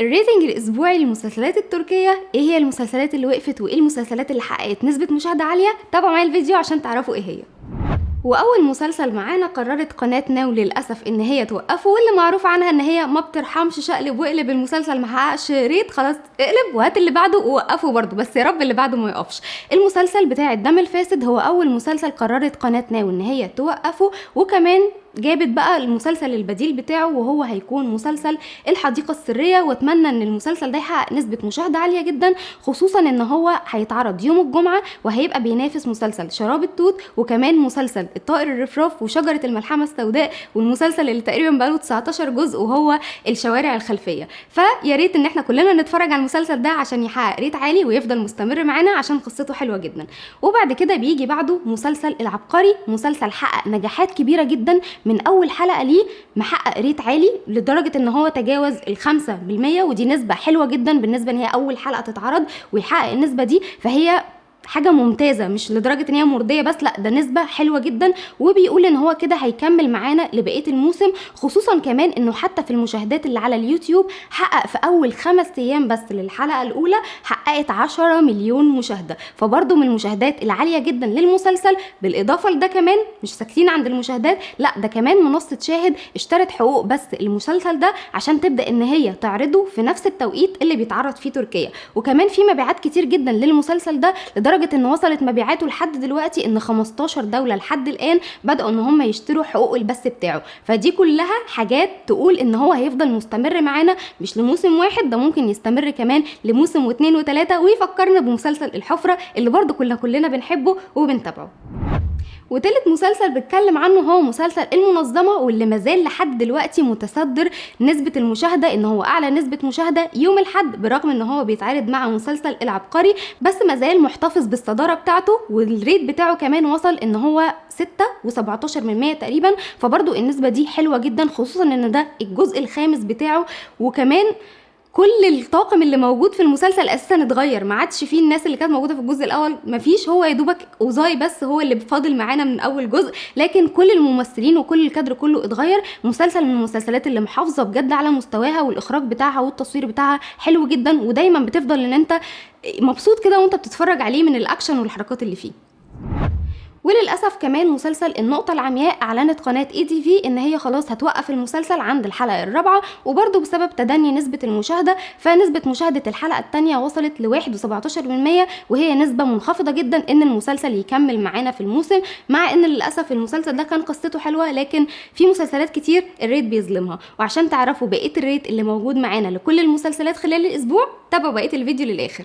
الريتنج الاسبوعي للمسلسلات التركية، ايه هي المسلسلات اللي وقفت وايه المسلسلات اللي حققت نسبة مشاهدة عالية؟ تابعوا معايا الفيديو عشان تعرفوا ايه هي. واول مسلسل معانا قررت قناة ناو للاسف ان هي توقفه، واللي معروف عنها ان هي ما بترحمش، شقلب وقلب المسلسل ما حققش ريت خلاص اقلب وهات اللي بعده ووقفه برضه، بس يا رب اللي بعده ما يقفش. المسلسل بتاع الدم الفاسد هو اول مسلسل قررت قناة ناو ان هي توقفه، وكمان جابت بقى المسلسل البديل بتاعه وهو هيكون مسلسل الحديقة السرية. واتمنى ان المسلسل ده يحقق نسبة مشاهدة عالية جدا، خصوصا ان هو هيتعرض يوم الجمعة وهيبقى بينافس مسلسل شراب التوت وكمان مسلسل الطائر الرفراف وشجرة الملحمة السوداء، والمسلسل اللي تقريبا بقاله 19 جزء وهو الشوارع الخلفية. فيا ريت ان احنا كلنا نتفرج على المسلسل ده عشان يحقق ريت عالي ويفضل مستمر معانا عشان قصته حلوة جدا. وبعد كده بيجي بعده مسلسل العبقري، مسلسل حقق نجاحات كبيرة جدا، من اول حلقة ليه محقق ريت عالي لدرجة ان هو تجاوز 5%، ودي نسبة حلوة جدا بالنسبة ان هي اول حلقة تتعرض ويحقق النسبة دي، فهي حاجة ممتازة مش لدرجة ان هي مرضية بس، لا ده نسبة حلوة جدا. وبيقول ان هو كده هيكمل معانا لبقية الموسم، خصوصا كمان انه حتى في المشاهدات اللي على اليوتيوب حقق في اول 5 ايام بس للحلقة الاولى حققت 10 مليون مشاهدة، فبرضه من المشاهدات العالية جدا للمسلسل. بالاضافة لده كمان مش ساكتين عند المشاهدات، لا ده كمان منصة شاهد اشترت حقوق بس المسلسل ده عشان تبدأ ان هي تعرضه في نفس التوقيت اللي بيتعرض فيه تركيا. وكمان في مبيعات كتير جدا للمسلسل ده لدرجة ان وصلت مبيعاته لحد دلوقتي ان 15 دولة لحد الان بدأوا ان هم يشتروا حقوق البث بتاعه. فدي كلها حاجات تقول ان هو هيفضل مستمر معانا مش لموسم واحد، ده ممكن يستمر كمان لموسم واثنين وثلاثة، ويفكرنا بمسلسل الحفرة اللي برضو كلنا بنحبه وبنتابعه. وتالت مسلسل بتكلم عنه هو مسلسل المنظمة، واللي مازال لحد دلوقتي متصدر نسبة المشاهدة، ان هو اعلى نسبة مشاهدة يوم الحد برغم ان هو بيتعرض مع مسلسل العبقري، بس مازال محتفظ بالصدارة بتاعته، والريت بتاعه كمان وصل ان هو 6.17% تقريبا، فبرضو النسبة دي حلوة جدا، خصوصا ان ده الجزء الخامس بتاعه. وكمان كل الطاقم اللي موجود في المسلسل اساسا اتغير، ما عادش فيه الناس اللي كانت موجوده في الجزء الاول، مفيش، هو يا دوبك اوزاي بس هو اللي فاضل معانا من اول جزء، لكن كل الممثلين وكل الكادر كله اتغير. مسلسل من المسلسلات اللي محافظه بجد على مستواها، والاخراج بتاعها والتصوير بتاعها حلو جدا، ودايما بتفضل ان انت مبسوط كده وانت بتتفرج عليه من الاكشن والحركات اللي فيه. وللاسف كمان مسلسل النقطه العمياء اعلنت قناه ATV ان هي خلاص هتوقف المسلسل عند الحلقه الرابعه، وبرده بسبب تدني نسبه المشاهده، فنسبه مشاهده الحلقه الثانيه وصلت ل 1.17%، وهي نسبه منخفضه جدا ان المسلسل يكمل معانا في الموسم، مع ان للاسف المسلسل ده كان قصته حلوه، لكن في مسلسلات كتير الريت بيظلمها. وعشان تعرفوا بقيه الريت اللي موجود معانا لكل المسلسلات خلال الاسبوع، تابعوا بقيه الفيديو للاخر.